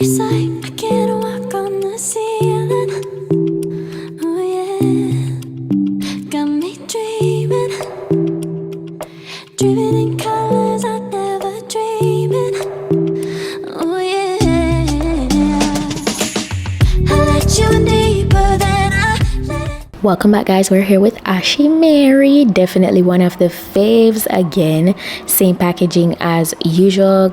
It's like I can't walk on the ceiling. Oh yeah, got me dreaming, dreaming in colors I never dreamed. Oh yeah, I let you in deeper than I let it. Welcome back, guys. We're here with Ashimary, definitely one of the faves. Again, same packaging as usual.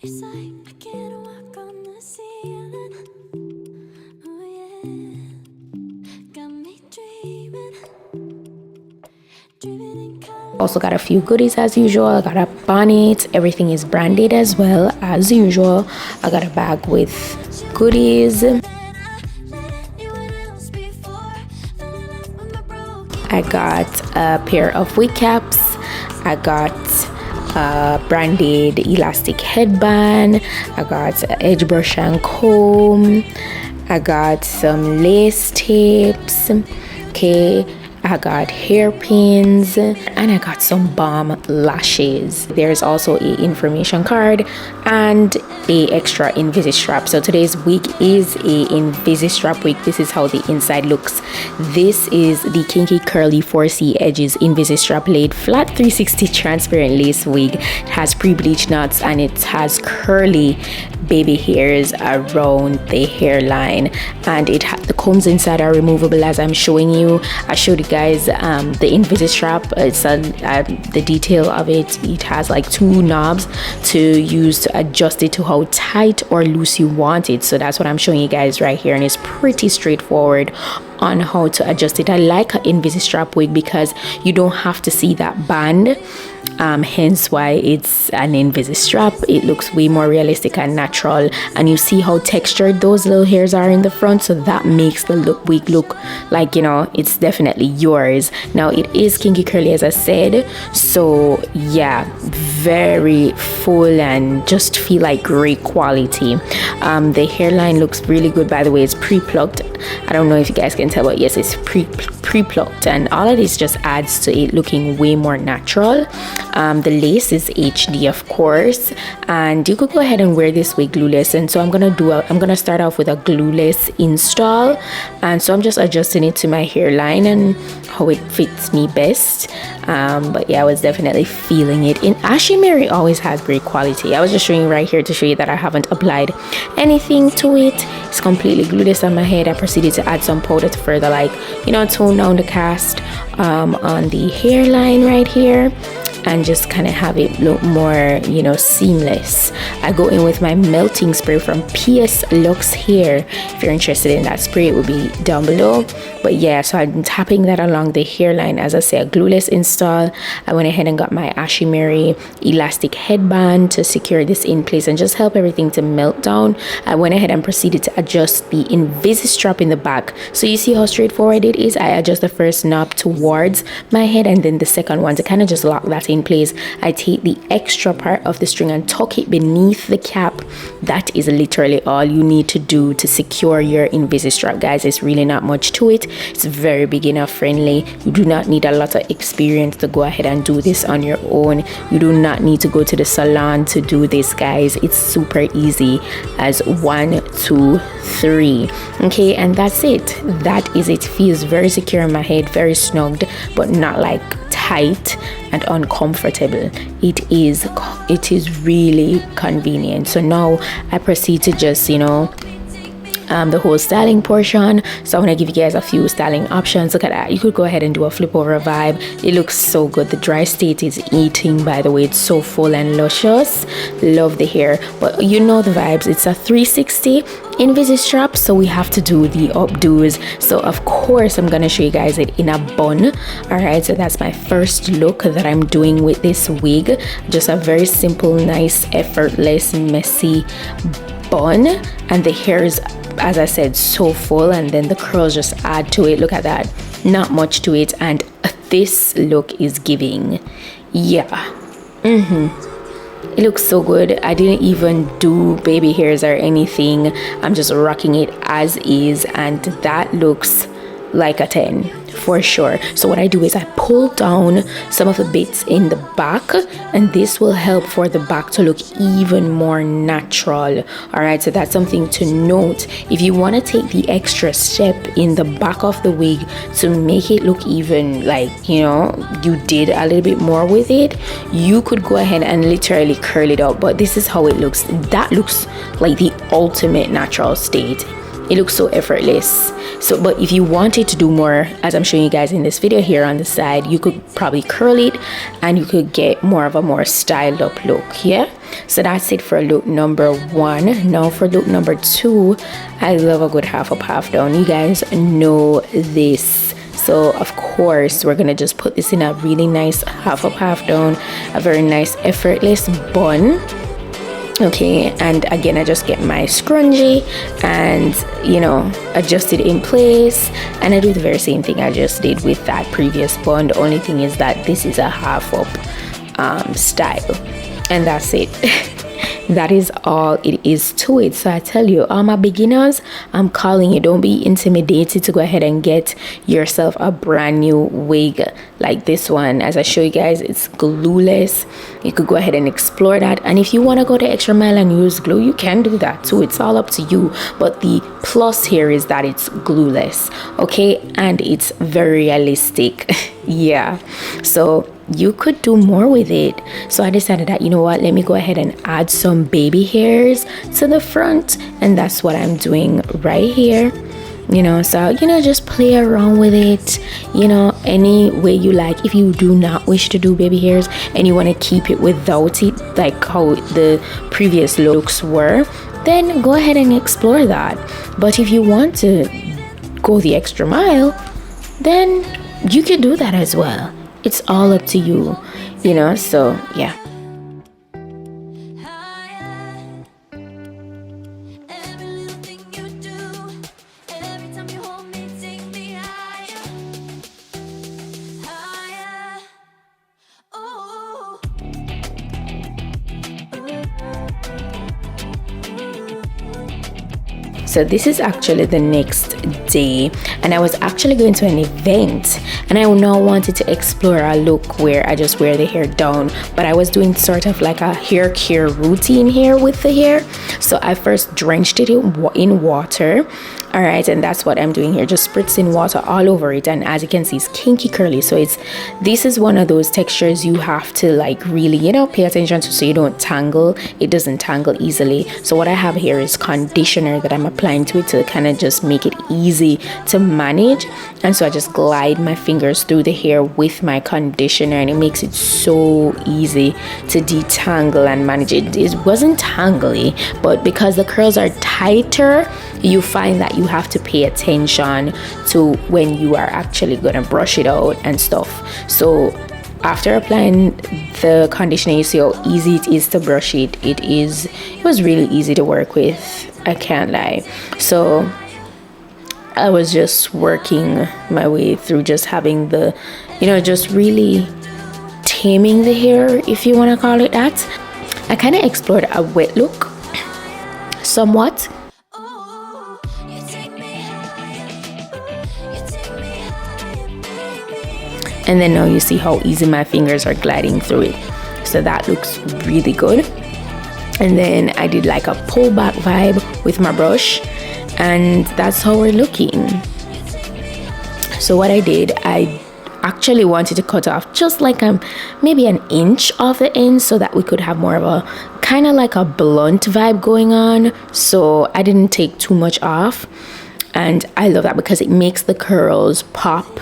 It's like I can't walk on the ceiling. Oh yeah, got me dreaming, dreaming in colors. Also got a few goodies as usual. I got a bonnet. Everything is branded as well as usual. I got a bag with goodies. I got a pair of wig caps. I got a branded elastic headband. I got an edge brush and comb. I got some lace tips. Okay, I got hairpins, and I got some bomb lashes. There's also a information card and a extra Invisistrap. So today's wig is a Invisistrap wig. This is how the inside looks. This is the Kinky Curly 4C Edges Invisistrap laid flat 360 transparent lace wig. It has pre-bleached knots and it has curly baby hairs around the hairline, and the combs inside are removable, as I'm showing you. I showed you guys the Invisistrap. It's the detail of it. It has like two knobs to use to adjust it to how tight or loose you want it. So that's what I'm showing you guys right here, and it's pretty straightforward on how to adjust it. I like an Invisistrap wig because you don't have to see that band, hence why it's an Invisistrap. It looks way more realistic and natural, and you see how textured those little hairs are in the front, so that makes the wig look like, you know, it's definitely yours. Now it is kinky curly, as I said, so yeah, very full and just feel like great quality. The hairline looks really good, by the way. It's pre-plucked. I don't know if you guys can tell, but yes, it's pre-plucked, and all of this just adds to it looking way more natural. The lace is HD, of course, and you could go ahead and wear this wig glueless. And so I'm gonna start off with a glueless install, and so I'm just adjusting it to my hairline and how it fits me best. But yeah, I was definitely feeling it. In Ashimary always has great quality. I was just showing you right here to show you that I haven't applied anything to it. It's completely glueless on my head. I proceeded to add some powder to further, like, you know, tone down the cast on the hairline right here, and just kind of have it look more, you know, seamless. I go in with my melting spray from PS Luxe Hair. If you're interested in that spray, it will be down below. But yeah, so I'm tapping that along the hairline. As I say, a glueless install. I went ahead and got my Ashimary elastic headband to secure this in place and just help everything to melt down. I went ahead and proceeded to adjust the Invisistrap in the back. So you see how straightforward it is. I adjust the first knob towards my head, and then the second one to kind of just lock that in place. I take the extra part of the string and tuck it beneath the cap. That is literally all you need to do to secure your Invisistrap, guys. It's really not much to it. It's very beginner friendly. You do not need a lot of experience to go ahead and do this on your own. You do not need to go to the salon to do this, guys. It's super easy as 1, 2, 3. Okay, and that's it. That is it. Feels very secure in my head, very snugged, but not like tight and uncomfortable. It is really convenient. So now I proceed to just, you know, the whole styling portion. So I want to give you guys a few styling options. Look at that. You could go ahead and do a flip over vibe. It looks so good. The dry state is eating, by the way. It's so full and luscious. Love the hair, but you know the vibes. It's a 360 Invisistrap, so we have to do the updos. So of course I'm gonna show you guys it in a bun. All right, so that's my first look that I'm doing with this wig. Just a very simple, nice, effortless, messy bun, and the hair is, as I said, so full, and then the curls just add to it. Look at that. Not much to it, and this look is giving. Yeah. It looks so good. I didn't even do baby hairs or anything. I'm just rocking it as is, and that looks like a 10 for sure. So what I do is I pull down some of the bits in the back, and this will help for the back to look even more natural. All right, so that's something to note. If you want to take the extra step in the back of the wig to make it look even like, you know, you did a little bit more with it, you could go ahead and literally curl it up. But this is how it looks. That looks like the ultimate natural state. It looks so effortless. So, but if you wanted to do more, as I'm showing you guys in this video here on the side, you could probably curl it and you could get more of a more styled up look. Yeah, so that's it for look number 1. Now for look number 2, I love a good half up, half down. You guys know this. So of course we're gonna just put this in a really nice half up, half down, a very nice effortless bun. Okay, and again I just get my scrunchie and, you know, adjust it in place, and I do the very same thing I just did with that previous bun. The only thing is that this is a half up style, and that's it. That is all it is to it. So I tell you, all my beginners, I'm calling you, don't be intimidated to go ahead and get yourself a brand new wig like this one. As I show you guys, it's glueless. You could go ahead and explore that, and if you want to go the extra mile and use glue, you can do that too. It's all up to you, but the plus here is that it's glueless, okay, and it's very realistic. Yeah, so you could do more with it. So I decided that, you know what, let me go ahead and add some baby hairs to the front, and that's what I'm doing right here. You know, so, you know, just play around with it, you know, any way you like. If you do not wish to do baby hairs and you want to keep it without it, like how the previous looks were, then go ahead and explore that. But if you want to go the extra mile, then you can do that as well. It's all up to you, you know. So yeah. So this is actually the next day, and I was actually going to an event, and I now wanted to explore a look where I just wear the hair down, but I was doing sort of like a hair care routine here with the hair. So I first drenched it in water. All right, and that's what I'm doing here, just spritzing water all over it. And as you can see, it's kinky curly, so this is one of those textures you have to like really, you know, pay attention to so you don't tangle. It doesn't tangle easily. So what I have here is conditioner that I'm applying to it to kind of just make it easy to manage. And so I just glide my fingers through the hair with my conditioner, and it makes it so easy to detangle and manage it. It wasn't tangly, but because the curls are tighter, you find that you have to pay attention to when you are actually gonna brush it out and stuff. So after applying the conditioner, you see how easy it is to brush it. It was really easy to work with, I can't lie. So I was just working my way through, just having the, you know, just really taming the hair, if you want to call it that. I kind of explored a wet look somewhat. And then now you see how easy my fingers are gliding through it. So that looks really good. And then I did like a pull back vibe with my brush, and that's how we're looking. So what I did, I actually wanted to cut off just like maybe an inch off the end so that we could have more of a kind of like a blunt vibe going on. So I didn't take too much off, and I love that because it makes the curls pop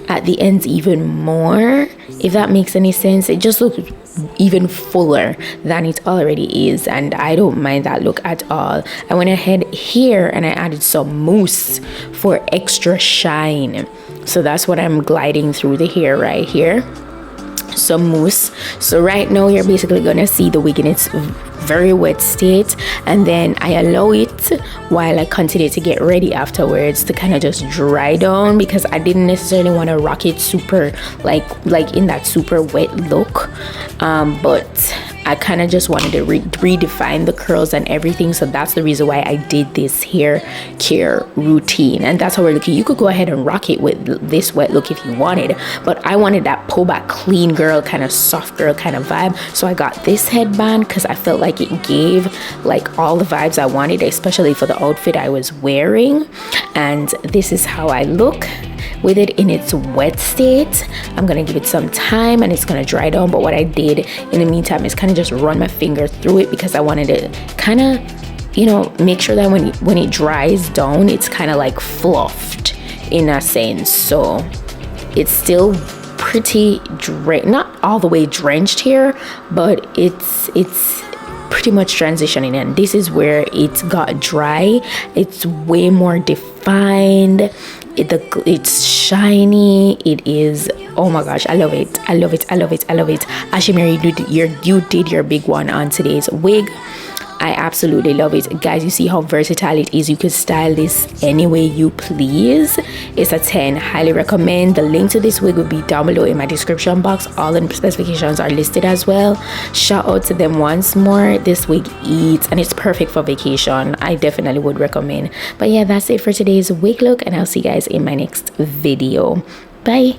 at the ends even more, if that makes any sense. It just looks even fuller than it already is, and I don't mind that look at all. I went ahead here and I added some mousse for extra shine. So that's what I'm gliding through the hair right here, some mousse. So right now you're basically gonna see the wig in its very wet state, and then I allow it while I continue to get ready afterwards to kind of just dry down, because I didn't necessarily want to rock it super like in that super wet look, but I kind of just wanted to redefine the curls and everything. So that's the reason why I did this hair care routine, and that's how we're looking. You could go ahead and rock it with this wet look if you wanted, but I wanted that pull back clean girl, kind of soft girl kind of vibe. So I got this headband because I felt like it gave like all the vibes I wanted, especially for the outfit I was wearing. And this is how I look with it in its wet state. I'm gonna give it some time and it's gonna dry down, but what I did in the meantime is kind of just run my finger through it because I wanted to kind of, you know, make sure that when it dries down, it's kind of like fluffed in a sense. So it's still pretty not all the way drenched here, but it's pretty much transitioning, and this is where it got dry. It's way more defined. It's shiny. It is, oh my gosh, I love it. I love it. I love it. I love it. Ashimary, you did your big one on today's wig. I absolutely love it, guys. You see how versatile it is. You could style this any way you please. It's a 10. Highly recommend. The link to this wig will be down below in my description box. All the specifications are listed as well. Shout out to them once more. This wig eats and it's perfect for vacation. I definitely would recommend. But yeah, that's it for today's wig look, and I'll see you guys in my next video. Bye.